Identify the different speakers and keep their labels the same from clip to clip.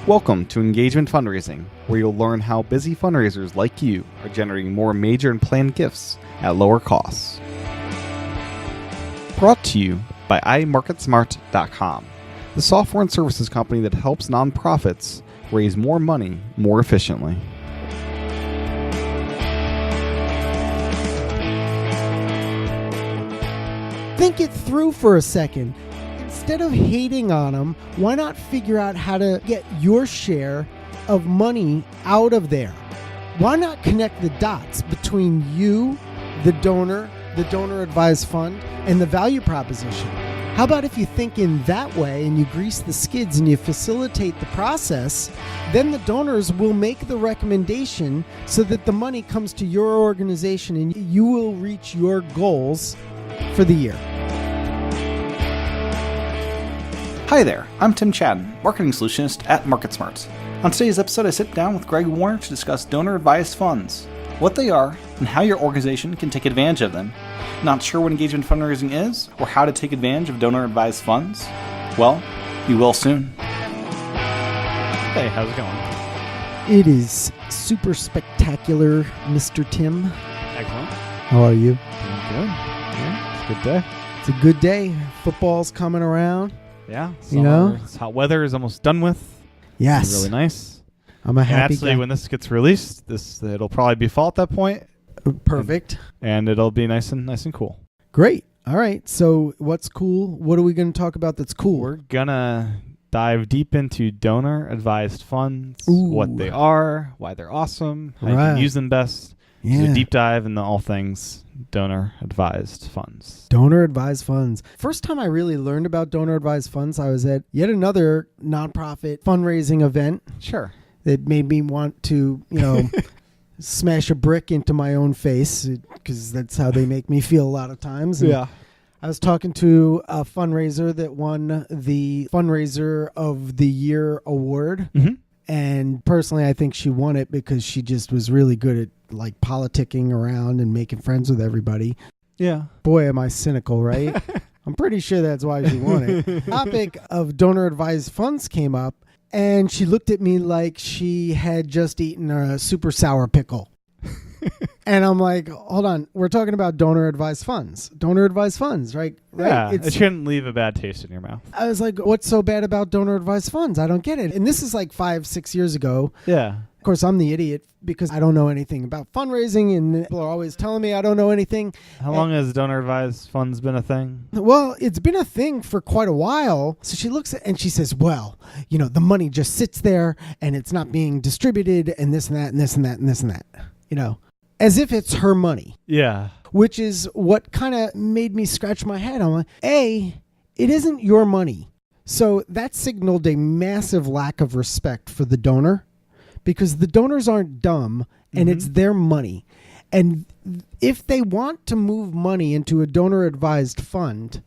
Speaker 1: Welcome to Engagement Fundraising, where you'll learn how busy fundraisers like you are generating more major and planned gifts at lower costs. Brought to you by iMarketSmart.com, the software and services company that helps nonprofits raise more money more efficiently.
Speaker 2: Think it through for a second. Instead of hating on them, why not figure out how to get your share of money out of there? Why not connect the dots between you, the donor advised fund, and the value proposition? How about if you think in that way and you grease the skids and you facilitate the process, then the donors will make the recommendation so that the money comes to your organization and you will reach your goals for the year.
Speaker 3: Hi there, I'm Tim Chadden, Marketing Solutionist at MarketSmart. On today's episode, I sit down with Greg Warner to discuss donor-advised funds, what they are, and how your organization can take advantage of them. Not sure what engagement fundraising is, or how to take advantage of donor-advised funds? Well, you will soon.
Speaker 1: Hey, how's it going?
Speaker 2: It is super spectacular, Mr. Tim.
Speaker 1: Excellent.
Speaker 2: How are you?
Speaker 1: Doing good. Yeah, it's a good day.
Speaker 2: It's a good day. Football's coming around.
Speaker 1: Yeah,
Speaker 2: You know?
Speaker 1: This hot weather is almost done with.
Speaker 2: Yes.
Speaker 1: It's really nice.
Speaker 2: I'm a
Speaker 1: And
Speaker 2: happy
Speaker 1: actually,
Speaker 2: guy.
Speaker 1: when this gets released, it'll probably be fall at that point,
Speaker 2: Perfect.
Speaker 1: and it'll be nice and cool.
Speaker 2: Great. All right. So what's cool? What are we going to talk about that's cool?
Speaker 1: We're gonna dive deep into donor-advised funds,
Speaker 2: Ooh.
Speaker 1: what they are, why they're awesome, how you
Speaker 2: Right.
Speaker 1: can use them best. Do
Speaker 2: Yeah.
Speaker 1: a deep dive into all things donor-advised funds.
Speaker 2: Donor advised funds. First time I really learned about donor advised funds, I was at yet another nonprofit fundraising event
Speaker 1: Sure.
Speaker 2: that made me want to, smash a brick into my own face because that's how they make me feel a lot of times. And I was talking to a fundraiser that won the Fundraiser of the Year award.
Speaker 1: Mm-hmm.
Speaker 2: And personally, I think she won it because she just was really good at like politicking around and making friends with everybody.
Speaker 1: Yeah.
Speaker 2: Boy, am I cynical, right? I'm pretty sure that's why she won it. Topic of donor advised funds came up, and she looked at me like she had just eaten a super sour pickle. And I'm like, hold on, we're talking about donor advised funds. Donor advised funds, right?
Speaker 1: Yeah, it shouldn't leave a bad taste in your mouth.
Speaker 2: I was like, what's so bad about donor advised funds? I don't get it. And this is like 5-6 years ago.
Speaker 1: Yeah.
Speaker 2: Of course, I'm the idiot because I don't know anything about fundraising, and people are always telling me I don't know anything.
Speaker 1: How long has donor-advised funds been a thing?
Speaker 2: Well, it's been a thing for quite a while. So she looks at and she says, well, the money just sits there and it's not being distributed and this and that and this and that and this and that, as if it's her money,
Speaker 1: Yeah.
Speaker 2: which is what kind of made me scratch my head. I'm like, it isn't your money. So that signaled a massive lack of respect for the donor because the donors aren't dumb and it's their money. And if they want to move money into a donor advised fund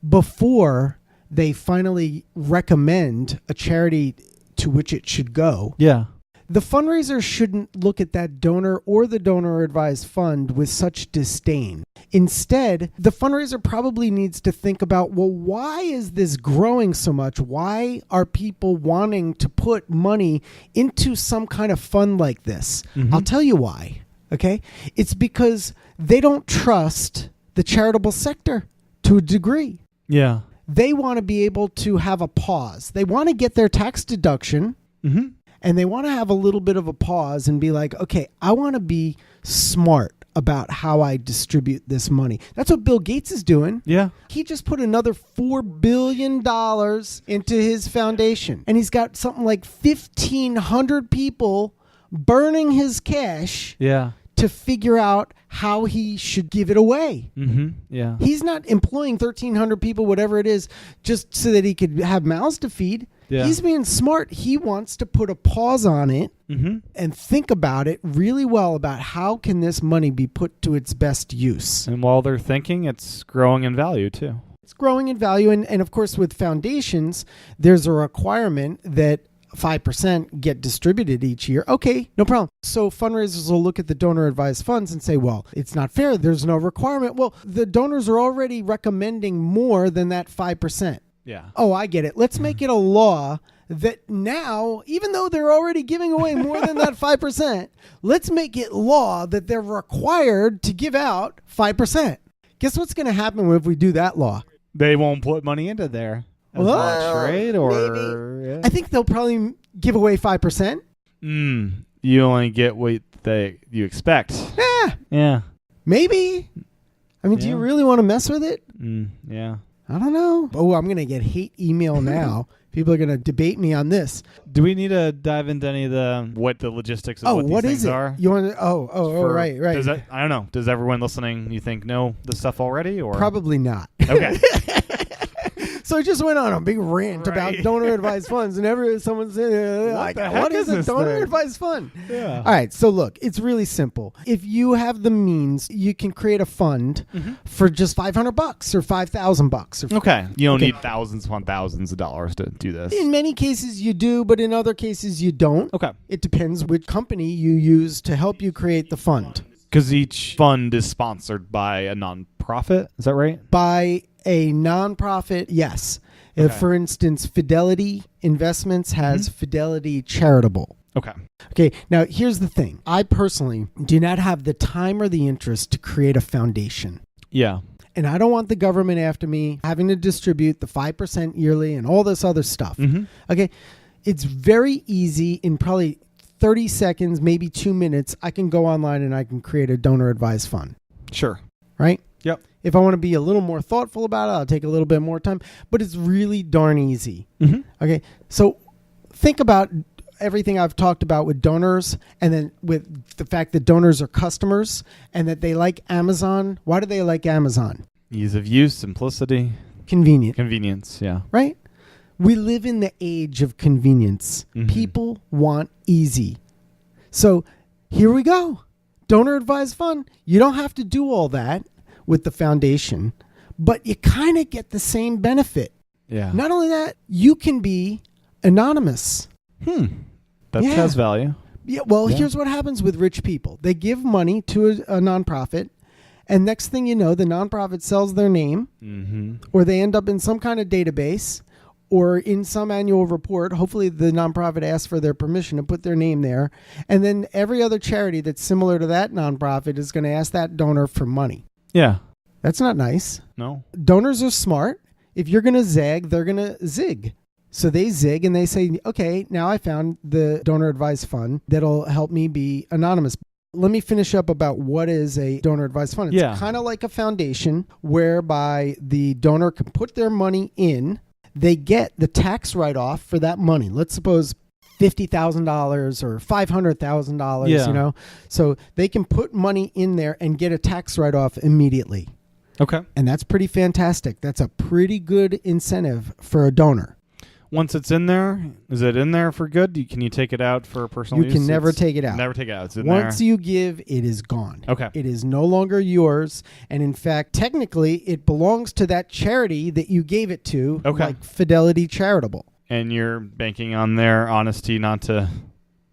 Speaker 2: before they finally recommend a charity to which it should go,
Speaker 1: Yeah.
Speaker 2: the fundraiser shouldn't look at that donor or the donor advised fund with such disdain. Instead, the fundraiser probably needs to think about, well, why is this growing so much? Why are people wanting to put money into some kind of fund like this?
Speaker 1: Mm-hmm.
Speaker 2: I'll tell you why. Okay? It's because they don't trust the charitable sector to a degree.
Speaker 1: Yeah.
Speaker 2: They want to be able to have a pause. They want to get their tax deduction.
Speaker 1: Mm-hmm.
Speaker 2: And they want to have a little bit of a pause and be like, okay, I want to be smart about how I distribute this money. That's what Bill Gates is doing.
Speaker 1: Yeah.
Speaker 2: He just put another $4 billion into his foundation. And he's got something like 1,500 people burning his cash
Speaker 1: Yeah.
Speaker 2: to figure out how he should give it away.
Speaker 1: Mm-hmm. Yeah.
Speaker 2: He's not employing 1,300 people, whatever it is, just so that he could have mouths to feed.
Speaker 1: Yeah.
Speaker 2: He's being smart. He wants to put a pause on it and think about it really well about how can this money be put to its best use.
Speaker 1: And while they're thinking, it's growing in value too.
Speaker 2: It's growing in value. And of course, with foundations, there's a requirement that 5% get distributed each year. Okay, no problem. So fundraisers will look at the donor advised funds and say, well, it's not fair. There's no requirement. Well, the donors are already recommending more than that 5%.
Speaker 1: Yeah.
Speaker 2: Oh, I get it. Let's make it a law that now, even though they're already giving away more than that 5%, let's make it law that they're required to give out 5%. Guess what's going to happen if we do that law?
Speaker 1: They won't put money into there as much, right? Or
Speaker 2: maybe.
Speaker 1: Yeah.
Speaker 2: I think they'll probably give away 5%.
Speaker 1: You only get what you expect. Yeah.
Speaker 2: Maybe. I mean, do you really want to mess with it?
Speaker 1: Yeah.
Speaker 2: I don't know. Oh, I'm going to get hate email now. People are going to debate me on this.
Speaker 1: Do we need to dive into any of what the logistics of what these things are?
Speaker 2: You want to? Right.
Speaker 1: I don't know. Does everyone listening, you think, know this stuff already? Or
Speaker 2: Probably not.
Speaker 1: Okay.
Speaker 2: So I just went on a big rant about donor advised funds, and someone said, what is a donor advised fund?
Speaker 1: Yeah.
Speaker 2: All right. So look, it's really simple. If you have the means, you can create a fund for just $500 or $5,000.
Speaker 1: Okay. You don't need thousands upon thousands of dollars to do this.
Speaker 2: In many cases you do, but in other cases you don't.
Speaker 1: Okay.
Speaker 2: It depends which company you use to help you create the fund.
Speaker 1: Because each fund is sponsored by a nonprofit. Is that right?
Speaker 2: By a nonprofit, yes.
Speaker 1: Okay.
Speaker 2: For instance, Fidelity Investments has Fidelity Charitable.
Speaker 1: Okay.
Speaker 2: Okay, now here's the thing. I personally do not have the time or the interest to create a foundation.
Speaker 1: Yeah.
Speaker 2: And I don't want the government after me having to distribute the 5% yearly and all this other stuff. Okay, it's very easy in probably 30 seconds, maybe 2 minutes. I can go online and I can create a donor advised fund.
Speaker 1: Sure.
Speaker 2: Right?
Speaker 1: Yep.
Speaker 2: If I want to be a little more thoughtful about it, I'll take a little bit more time. But it's really darn easy. Okay, so think about everything I've talked about with donors, and then with the fact that donors are customers and that they like Amazon. Why do they like Amazon?
Speaker 1: Ease of use, simplicity.
Speaker 2: Convenience,
Speaker 1: yeah.
Speaker 2: Right? We live in the age of convenience. People want easy. So here we go. Donor advised fund. You don't have to do all that with the foundation, but you kind of get the same benefit.
Speaker 1: Yeah.
Speaker 2: Not only that, you can be anonymous.
Speaker 1: That has value.
Speaker 2: Yeah. Well, here's what happens with rich people. They give money to a nonprofit, and next thing you know, the nonprofit sells their name, or they end up in some kind of database, or in some annual report. Hopefully the nonprofit asks for their permission to put their name there. And then every other charity that's similar to that nonprofit is going to ask that donor for money.
Speaker 1: Yeah.
Speaker 2: That's not nice.
Speaker 1: No.
Speaker 2: Donors are smart. If you're going to zag, they're going to zig. So they zig and they say, okay, now I found the donor advised fund that'll help me be anonymous. Let me finish up about what is a donor advised fund. It's kind of like a foundation whereby the donor can put their money in. They get the tax write-off for that money. Let's suppose $50,000 or $500,000, you know. So they can put money in there and get a tax write-off immediately.
Speaker 1: Okay.
Speaker 2: And that's pretty fantastic. That's a pretty good incentive for a donor.
Speaker 1: Once it's in there, is it in there for good? Can you take it out for personal use?
Speaker 2: You can never take it out.
Speaker 1: Never take it out. It's in there.
Speaker 2: Once you give, it is gone.
Speaker 1: Okay.
Speaker 2: It is no longer yours. And in fact, technically, it belongs to that charity that you gave it to, like Fidelity Charitable.
Speaker 1: And you're banking on their honesty not to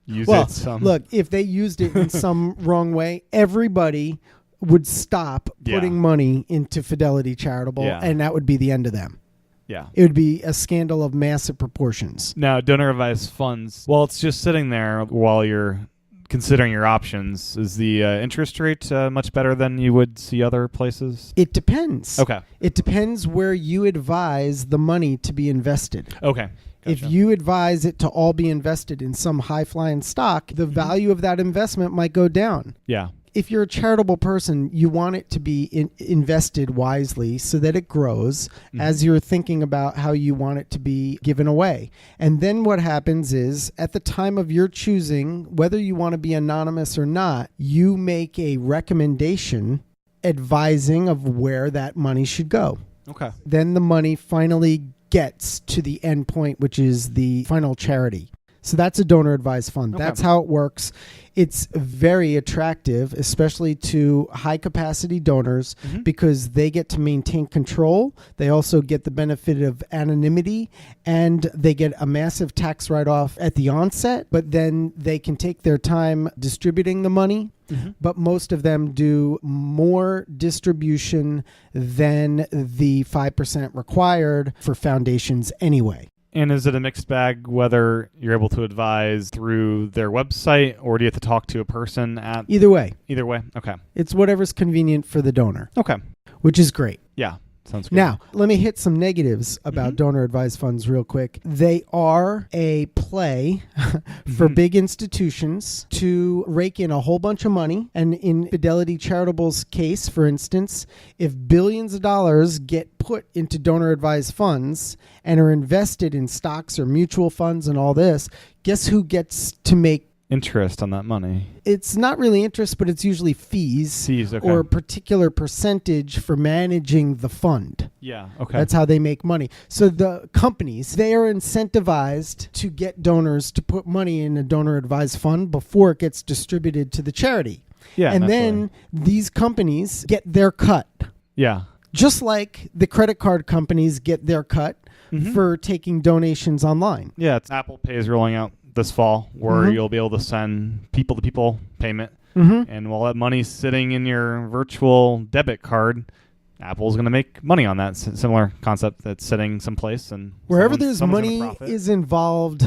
Speaker 1: use it.
Speaker 2: Look, if they used it in some wrong way, everybody would stop putting money into Fidelity Charitable, and that would be the end of them.
Speaker 1: Yeah.
Speaker 2: It would be a scandal of massive proportions.
Speaker 1: Now, donor advised funds, well, it's just sitting there while you're considering your options. Is the interest rate much better than you would see other places?
Speaker 2: It depends.
Speaker 1: Okay.
Speaker 2: It depends where you advise the money to be invested.
Speaker 1: Okay. Gotcha.
Speaker 2: If you advise it to all be invested in some high-flying stock, the value of that investment might go down.
Speaker 1: Yeah.
Speaker 2: If you're a charitable person, you want it to be invested wisely so that it grows as you're thinking about how you want it to be given away. And then what happens is, at the time of your choosing, whether you want to be anonymous or not, you make a recommendation advising of where that money should go.
Speaker 1: Okay.
Speaker 2: Then the money finally gets to the end point, which is the final charity. So that's a donor advised fund. Okay. That's how it works. It's very attractive, especially to high capacity donors, because they get to maintain control. They also get the benefit of anonymity, and they get a massive tax write-off at the onset, but then they can take their time distributing the money. But most of them do more distribution than the 5% required for foundations anyway.
Speaker 1: And is it a mixed bag whether you're able to advise through their website or do you have to talk to a person at...
Speaker 2: Either way.
Speaker 1: Either way? Okay.
Speaker 2: It's whatever's convenient for the donor.
Speaker 1: Okay.
Speaker 2: Which is great.
Speaker 1: Yeah. Sounds good.
Speaker 2: Now, let me hit some negatives about donor advised funds real quick. They are a play for big institutions to rake in a whole bunch of money. And in Fidelity Charitable's case, for instance, if billions of dollars get put into donor advised funds and are invested in stocks or mutual funds and all this, guess who gets to make
Speaker 1: interest on that money?
Speaker 2: It's not really interest, but it's usually fees,
Speaker 1: okay.
Speaker 2: or a particular percentage for managing the fund.
Speaker 1: Yeah, okay.
Speaker 2: That's how they make money. So the companies, they are incentivized to get donors to put money in a donor advised fund before it gets distributed to the charity.
Speaker 1: Yeah,
Speaker 2: and then these companies get their cut.
Speaker 1: Yeah.
Speaker 2: Just like the credit card companies get their cut for taking donations online.
Speaker 1: Yeah, it's Apple Pay is rolling out this fall where you'll be able to send people-to-people payment. And while that money's sitting in your virtual debit card, Apple's going to make money on that. Similar concept that's sitting someplace. And
Speaker 2: wherever there's money is involved,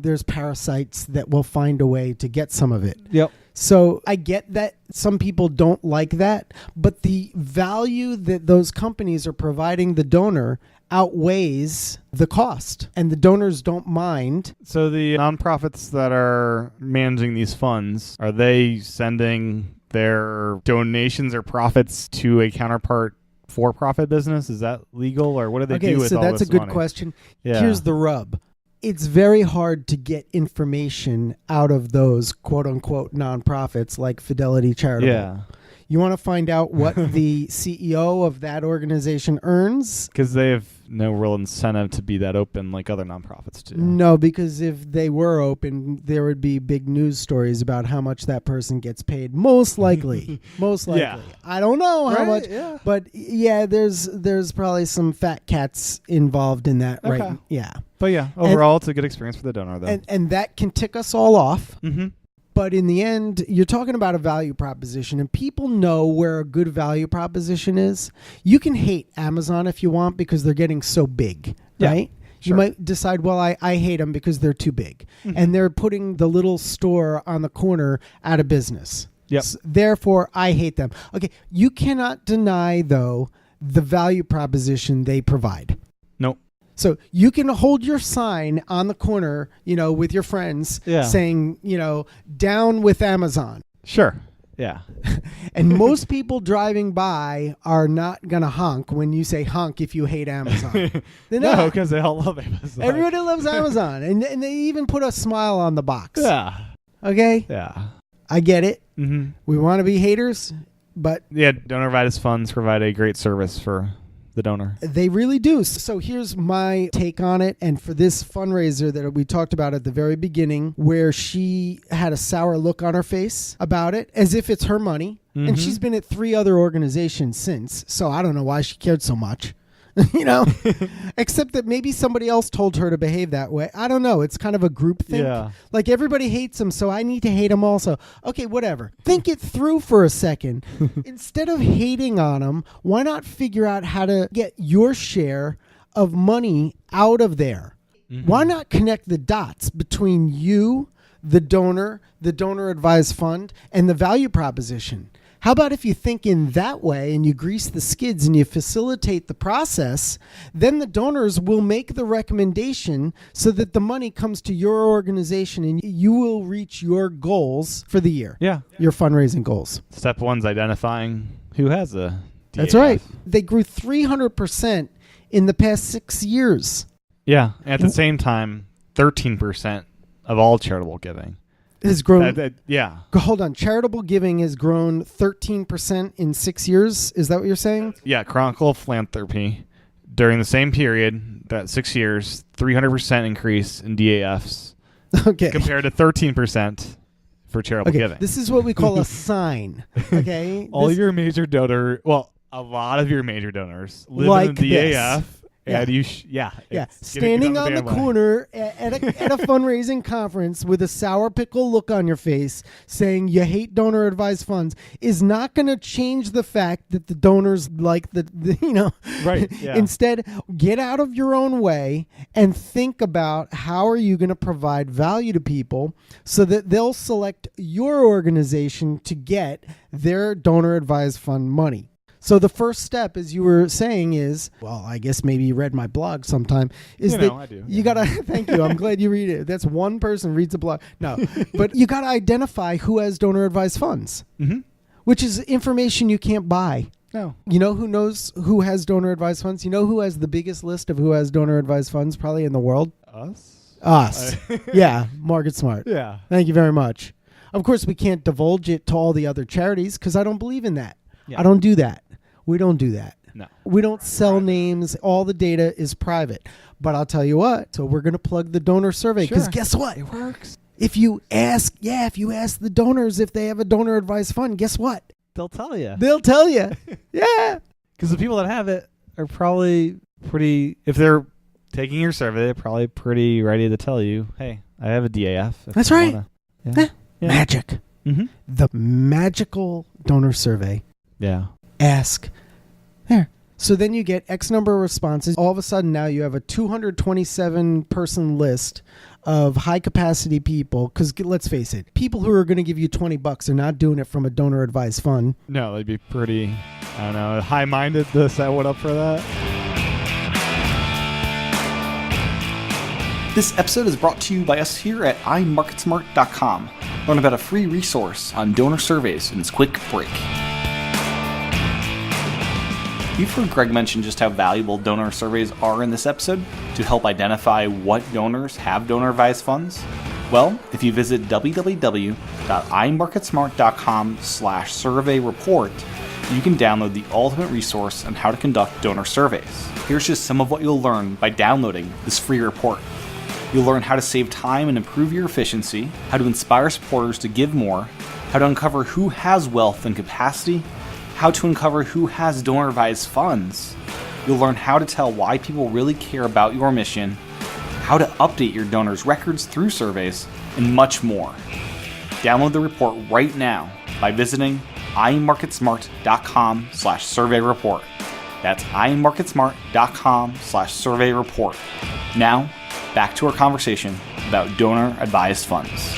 Speaker 2: there's parasites that will find a way to get some of it.
Speaker 1: Yep.
Speaker 2: So I get that some people don't like that, but the value that those companies are providing the donor outweighs the cost, and the donors don't mind.
Speaker 1: So the nonprofits that are managing these funds, are they sending their donations or profits to a counterpart for-profit business? Is that legal, or what do they do with all this money?
Speaker 2: Okay, so that's a good question.
Speaker 1: Yeah.
Speaker 2: Here's the rub. It's very hard to get information out of those quote-unquote nonprofits like Fidelity Charitable.
Speaker 1: Yeah.
Speaker 2: You want to find out what the CEO of that organization earns?
Speaker 1: Because they have no real incentive to be that open like other nonprofits do.
Speaker 2: No, because if they were open, there would be big news stories about how much that person gets paid. Most likely. Most likely.
Speaker 1: Yeah.
Speaker 2: I don't know how much.
Speaker 1: Yeah.
Speaker 2: But yeah, there's probably some fat cats involved in that.
Speaker 1: Okay.
Speaker 2: Right? Yeah.
Speaker 1: But yeah, overall, it's a good experience for the donor, though.
Speaker 2: And that can tick us all off.
Speaker 1: Mm-hmm.
Speaker 2: But in the end, you're talking about a value proposition, and people know where a good value proposition is. You can hate Amazon if you want because they're getting so big, right? Sure. You might decide, well, I hate them because they're too big. And they're putting the little store on the corner out of business.
Speaker 1: Yep.
Speaker 2: Therefore, I hate them. Okay, you cannot deny, though, the value proposition they provide.
Speaker 1: Nope.
Speaker 2: So you can hold your sign on the corner, with your friends saying, down with Amazon.
Speaker 1: Sure. Yeah.
Speaker 2: And most people driving by are not going to honk when you say honk if you hate Amazon.
Speaker 1: No, because they all love Amazon.
Speaker 2: Everybody loves Amazon. And they even put a smile on the box.
Speaker 1: Yeah.
Speaker 2: Okay?
Speaker 1: Yeah.
Speaker 2: I get it.
Speaker 1: Mm-hmm.
Speaker 2: We want to be haters, but...
Speaker 1: Yeah, donor advised funds provide a great service for the donor.
Speaker 2: They really do. So here's my take on it. And for this fundraiser that we talked about at the very beginning, where she had a sour look on her face about it, as if it's her money. And she's been at 3 other organizations since. So I don't know why she cared so much. Except that maybe somebody else told her to behave that way. I don't know. It's kind of a group thing.
Speaker 1: Yeah.
Speaker 2: Like everybody hates him, so I need to hate him also. Okay, whatever. Think it through for a second. Instead of hating on him, why not figure out how to get your share of money out of there? Why not connect the dots between you, the donor advised fund, and the value proposition? How about if you think in that way and you grease the skids and you facilitate the process, then the donors will make the recommendation so that the money comes to your organization and you will reach your goals for the year.
Speaker 1: Yeah.
Speaker 2: Your fundraising goals.
Speaker 1: Step 1's identifying who has a DAF.
Speaker 2: That's right. They grew 300% in the past 6 years.
Speaker 1: Yeah. At the same time, 13% of all charitable giving
Speaker 2: has grown.
Speaker 1: Yeah.
Speaker 2: Hold on. Charitable giving has grown 13% in 6 years. Is that what you're saying?
Speaker 1: Yeah. Chronicle of Philanthropy during the same period, that 6 years, 300% increase in DAFs.
Speaker 2: Okay.
Speaker 1: Compared to 13% for charitable giving.
Speaker 2: This is what we call a sign. Okay.
Speaker 1: A lot of your major donors live
Speaker 2: like
Speaker 1: in the DAF And
Speaker 2: Yeah.
Speaker 1: yeah.
Speaker 2: Standing on the corner at a fundraising conference with a sour pickle look on your face saying you hate donor advised funds is not going to change the fact that the donors like the
Speaker 1: Right. Yeah.
Speaker 2: Instead, get out of your own way and think about how are you going to provide value to people so that they'll select your organization to get their donor advised fund money. So the first step, as you were saying, is, well, I guess maybe you read my blog sometime, is
Speaker 1: I do.
Speaker 2: you got to, thank you, I'm glad you read it. That's one person reads a blog. No, but you got to identify who has donor advised funds, which is information you can't buy.
Speaker 1: No.
Speaker 2: You know who knows who has donor advised funds? You know who has the biggest list of who has donor advised funds probably in the world? Us. Yeah, Market Smart.
Speaker 1: Yeah.
Speaker 2: Thank you very much. Of course, we can't divulge it to all the other charities because I don't believe in that.
Speaker 1: Yeah.
Speaker 2: I don't do that. We don't do that.
Speaker 1: No.
Speaker 2: We don't sell names. All the data is private. But I'll tell you what. So we're going to plug the donor survey because
Speaker 1: Sure.
Speaker 2: guess what?
Speaker 1: It works.
Speaker 2: If you ask the donors if they have a donor advised fund, guess what?
Speaker 1: They'll tell you.
Speaker 2: They'll tell you. Yeah.
Speaker 1: Because the people that have it are probably pretty, if they're taking your survey, they're probably pretty ready to tell you, hey, I have a DAF.
Speaker 2: That's right.
Speaker 1: Yeah.
Speaker 2: Magic.
Speaker 1: Mm-hmm.
Speaker 2: The magical donor survey.
Speaker 1: Yeah.
Speaker 2: Ask. There. So then you get X number of responses. All of a sudden now you have a 227 person list of high capacity people. Because let's face it, people who are going to give you $20 are not doing it from a donor advised fund.
Speaker 1: No, they'd be pretty, I don't know, high-minded to set one up for that.
Speaker 3: This episode is brought to you by us here at iMarketSmart.com. Learn about a free resource on donor surveys in this quick break. You've heard Greg mention just how valuable donor surveys are in this episode to help identify what donors have donor advised funds. Well, if you visit www.imarketsmart.com/survey report, you can download the ultimate resource on how to conduct donor surveys. Here's just some of what you'll learn by downloading this free report. You'll learn how to save time and improve your efficiency, how to inspire supporters to give more, how to uncover who has wealth and capacity, how to uncover who has donor advised funds. You'll learn how to tell why people really care about your mission, how to update your donors' records through surveys, and much more. Download the report right now by visiting iMarketSmart.com/survey report. That's iMarketSmart.com/survey report. Now, back to our conversation about donor advised funds.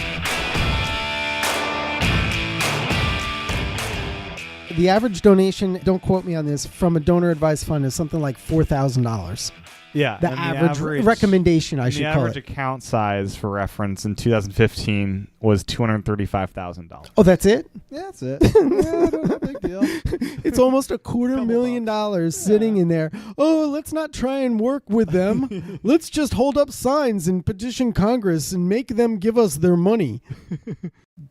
Speaker 2: The average donation, don't quote me on this, from a donor advised fund is something like $4,000.
Speaker 1: Yeah.
Speaker 2: The average recommendation, I should call it.
Speaker 1: The average account size, for reference, in 2015 was $235,000.
Speaker 2: Oh, that's it?
Speaker 1: Yeah, that's it. No big deal.
Speaker 2: It's almost $250,000 sitting in there. Oh, let's not try and work with them. Let's just hold up signs and petition Congress and make them give us their money.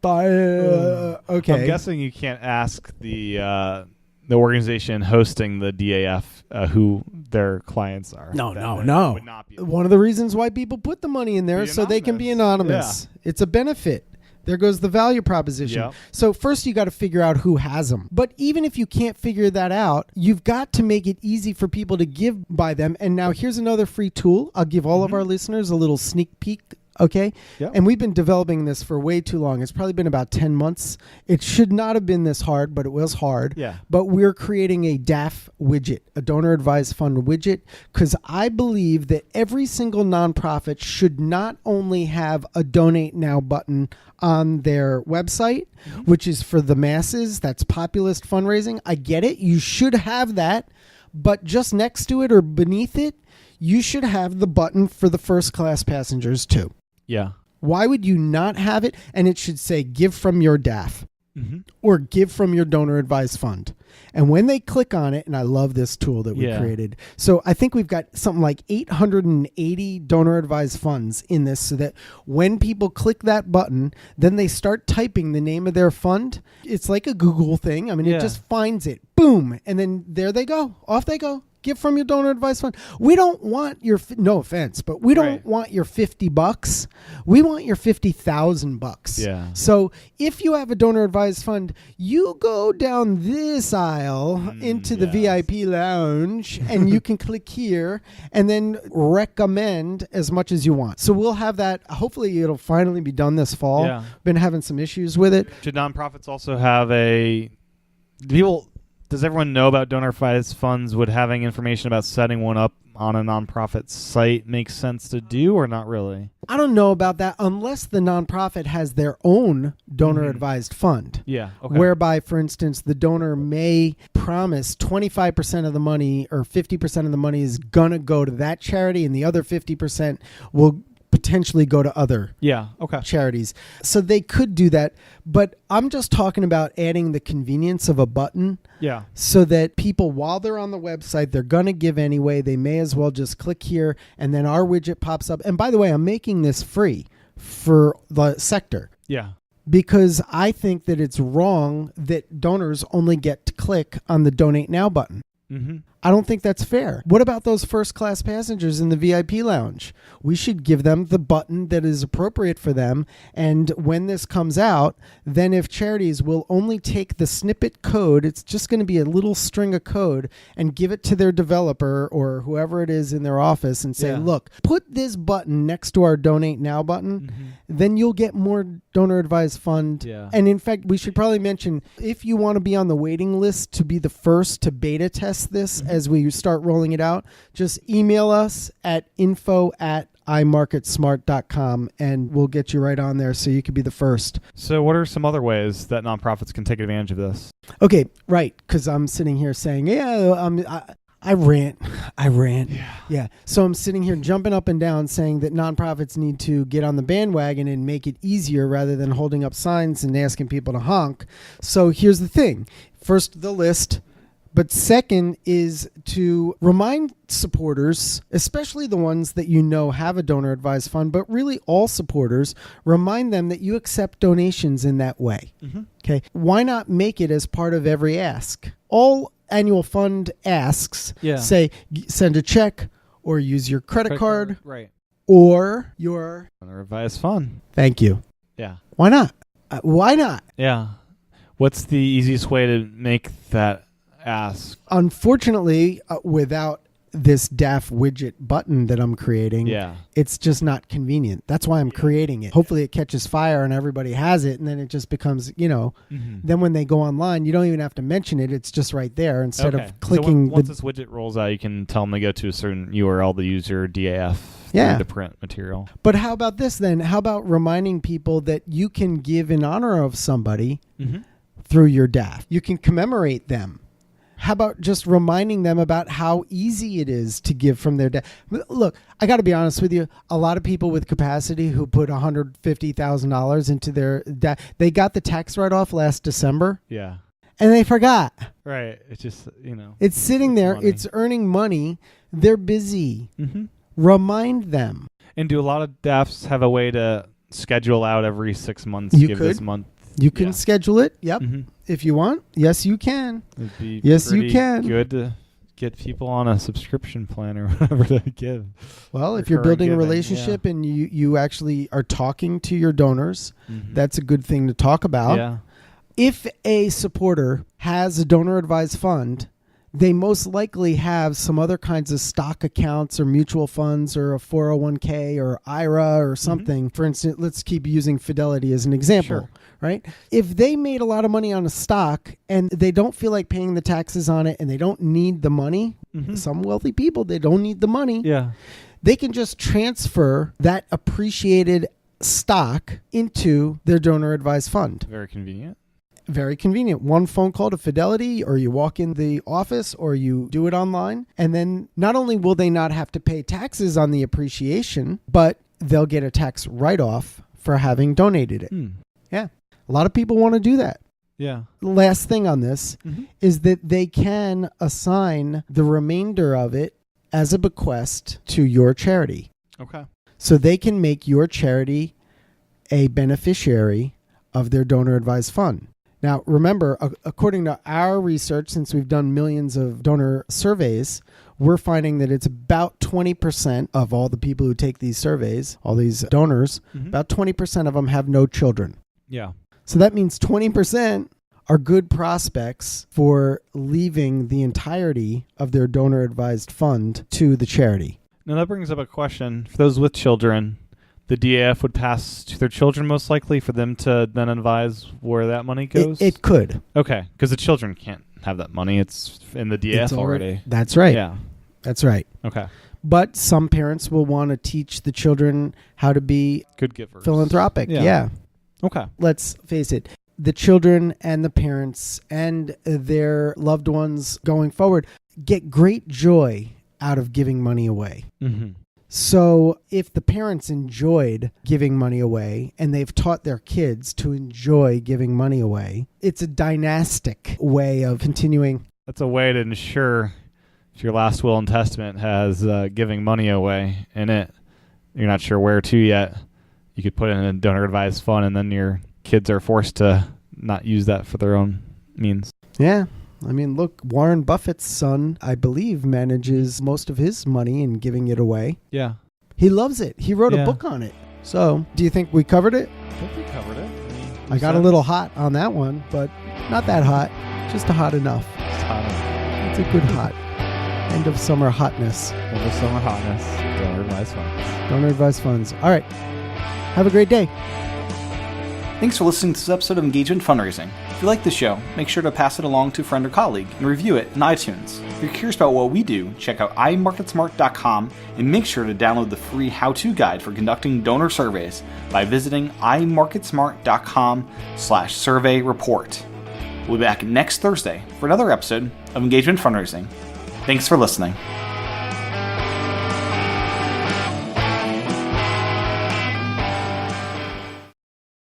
Speaker 2: Okay.
Speaker 1: I'm guessing you can't ask the organization hosting the DAF who their clients are.
Speaker 2: No.
Speaker 1: Would not be
Speaker 2: One of the reasons why people put the money in there
Speaker 1: Be
Speaker 2: is so they can be anonymous.
Speaker 1: Yeah.
Speaker 2: It's a benefit. There goes the value proposition.
Speaker 1: Yep.
Speaker 2: So first you got to figure out who has them. But even if you can't figure that out, you've got to make it easy for people to give by them. And now here's another free tool. I'll give all of our listeners a little sneak peek. Okay.
Speaker 1: Yep.
Speaker 2: And we've been developing this for way too long. It's probably been about 10 months. It should not have been this hard, but it was hard.
Speaker 1: Yeah.
Speaker 2: But we're creating a DAF widget, a donor advised fund widget, because I believe that every single nonprofit should not only have a donate now button on their website, which is for the masses. That's populist fundraising. I get it. You should have that. But just next to it or beneath it, you should have the button for the first class passengers too.
Speaker 1: Yeah.
Speaker 2: Why would you not have it? And it should say give from your DAF or give from your donor advised fund. And when they click on it, and I love this tool that we created. So I think we've got something like 880 donor advised funds in this so that when people click that button, then they start typing the name of their fund. It's like a Google thing. I mean, it just finds it. Boom. And then there they go. Off they go. Give from your donor advised fund. We don't want your, no offense, but we don't
Speaker 1: Right.
Speaker 2: want your $50. We want your $50,000.
Speaker 1: Yeah.
Speaker 2: So if you have a donor advised fund, you go down this aisle into the
Speaker 1: yes.
Speaker 2: VIP lounge and you can click here and then recommend as much as you want. So we'll have that. Hopefully it'll finally be done this fall.
Speaker 1: Yeah.
Speaker 2: Been having some issues with it.
Speaker 1: Should nonprofits also have does everyone know about donor advised funds? Would having information about setting one up on a nonprofit site make sense to do, or not really?
Speaker 2: I don't know about that unless the nonprofit has their own donor advised fund.
Speaker 1: Yeah. Okay.
Speaker 2: Whereby, for instance, the donor may promise 25% of the money or 50% of the money is going to go to that charity and the other 50% will potentially go to other charities. So they could do that. But I'm just talking about adding the convenience of a button.
Speaker 1: Yeah.
Speaker 2: So that people, while they're on the website, they're going to give anyway. They may as well just click here and then our widget pops up. And by the way, I'm making this free for the sector.
Speaker 1: Yeah.
Speaker 2: Because I think that it's wrong that donors only get to click on the Donate Now button.
Speaker 1: Mm-hmm.
Speaker 2: I don't think that's fair. What about those first-class passengers in the VIP lounge? We should give them the button that is appropriate for them. And when this comes out, then if charities will only take the snippet code, it's just going to be a little string of code, and give it to their developer or whoever it is in their office and say, look, put this button next to our Donate Now button, then you'll get more donor advised fund.
Speaker 1: Yeah.
Speaker 2: And in fact, we should probably mention, if you want to be on the waiting list to be the first to beta test this as we start rolling it out, just email us at info@imarketsmart.com and we'll get you right on there so you could be the first.
Speaker 1: So what are some other ways that nonprofits can take advantage of this?
Speaker 2: Okay, right, because I'm sitting here saying, I rant. Yeah. So I'm sitting here jumping up and down saying that nonprofits need to get on the bandwagon and make it easier rather than holding up signs and asking people to honk. So here's the thing. First, the list. But second is to remind supporters, especially the ones that you know have a donor advised fund, but really all supporters, remind them that you accept donations in that way. Okay. Why not make it as part of every ask? All annual fund asks say send a check or use your credit card
Speaker 1: right,
Speaker 2: or your
Speaker 1: donor advised fund.
Speaker 2: Thank you.
Speaker 1: Yeah.
Speaker 2: Why not? Why not?
Speaker 1: Yeah. What's the easiest way to make that ask?
Speaker 2: Unfortunately, without this daft widget button that I'm creating, it's just not convenient. That's why I'm creating it. Hopefully it catches fire and everybody has it, and then it just becomes, then when they go online, you don't even have to mention it. It's just right there instead of clicking.
Speaker 1: So once this widget rolls out, you can tell them to go to a certain URL to use your DAF to print material.
Speaker 2: But how about this then? How about reminding people that you can give in honor of somebody through your DAF? You can commemorate them. How about just reminding them about how easy it is to give from their DAF? Look, I got to be honest with you. A lot of people with capacity who put $150,000 into their DAF, they got the tax write-off last December.
Speaker 1: Yeah.
Speaker 2: And they forgot.
Speaker 1: Right. It's just,
Speaker 2: It's sitting there.
Speaker 1: Money.
Speaker 2: It's earning money. They're busy. Remind them.
Speaker 1: And do a lot of DAFs have a way to schedule out every 6 months?
Speaker 2: You
Speaker 1: give
Speaker 2: could.
Speaker 1: This month.
Speaker 2: You can schedule it. Yep. If you want. Yes, you can.
Speaker 1: It'd be
Speaker 2: yes, you can.
Speaker 1: Good to get people on a subscription plan or whatever to give.
Speaker 2: Well, if you're building a relationship and you actually are talking to your donors, that's a good thing to talk about.
Speaker 1: Yeah.
Speaker 2: If a supporter has a donor advised fund, they most likely have some other kinds of stock accounts or mutual funds or a 401k or IRA or something. For instance, let's keep using Fidelity as an example, right? If they made a lot of money on a stock and they don't feel like paying the taxes on it and they don't need the money, some wealthy people, they don't need the money.
Speaker 1: Yeah.
Speaker 2: They can just transfer that appreciated stock into their donor advised fund.
Speaker 1: Very convenient.
Speaker 2: Very convenient. One phone call to Fidelity, or you walk in the office, or you do it online. And then not only will they not have to pay taxes on the appreciation, but they'll get a tax write-off for having donated it. Yeah. A lot of people want to do that.
Speaker 1: Yeah.
Speaker 2: Last thing on this is that they can assign the remainder of it as a bequest to your charity.
Speaker 1: Okay.
Speaker 2: So they can make your charity a beneficiary of their donor advised fund. Now, remember, according to our research, since we've done millions of donor surveys, we're finding that it's about 20% of all the people who take these surveys, all these donors, about 20% of them have no children.
Speaker 1: Yeah.
Speaker 2: So that means 20% are good prospects for leaving the entirety of their donor-advised fund to the charity.
Speaker 1: Now that brings up a question. For those with children, the DAF would pass to their children most likely for them to then advise where that money goes?
Speaker 2: It could.
Speaker 1: Okay, because the children can't have that money. It's in the DAF already.
Speaker 2: That's right.
Speaker 1: Yeah.
Speaker 2: That's right.
Speaker 1: Okay.
Speaker 2: But some parents will want to teach the children how to be
Speaker 1: good givers.
Speaker 2: Philanthropic. Yeah.
Speaker 1: Okay.
Speaker 2: Let's face it. The children and the parents and their loved ones going forward get great joy out of giving money away.
Speaker 1: Mm-hmm.
Speaker 2: So if the parents enjoyed giving money away and they've taught their kids to enjoy giving money away, it's a dynastic way of continuing.
Speaker 1: That's a way to ensure if your last will and testament has giving money away in it, you're not sure where to yet, you could put it in a donor advised fund and then your kids are forced to not use that for their own means.
Speaker 2: Yeah. I mean, look, Warren Buffett's son, I believe, manages most of his money in giving it away.
Speaker 1: Yeah.
Speaker 2: He loves it. He wrote a book on it. So, do you think we covered it?
Speaker 1: I think we covered it.
Speaker 2: I got a little hot on that one, but not that hot. Just hot enough.
Speaker 1: It's hot enough.
Speaker 2: It's a good hot. End of summer hotness.
Speaker 1: End of summer hotness. Donor advised funds.
Speaker 2: Donor advised funds. All right. Have a great day.
Speaker 3: Thanks for listening to this episode of Engagement Fundraising. If you like the show, make sure to pass it along to a friend or colleague and review it in iTunes. If you're curious about what we do, check out iMarketSmart.com and make sure to download the free how-to guide for conducting donor surveys by visiting iMarketSmart.com/survey report. We'll be back next Thursday for another episode of Engagement Fundraising. Thanks for listening.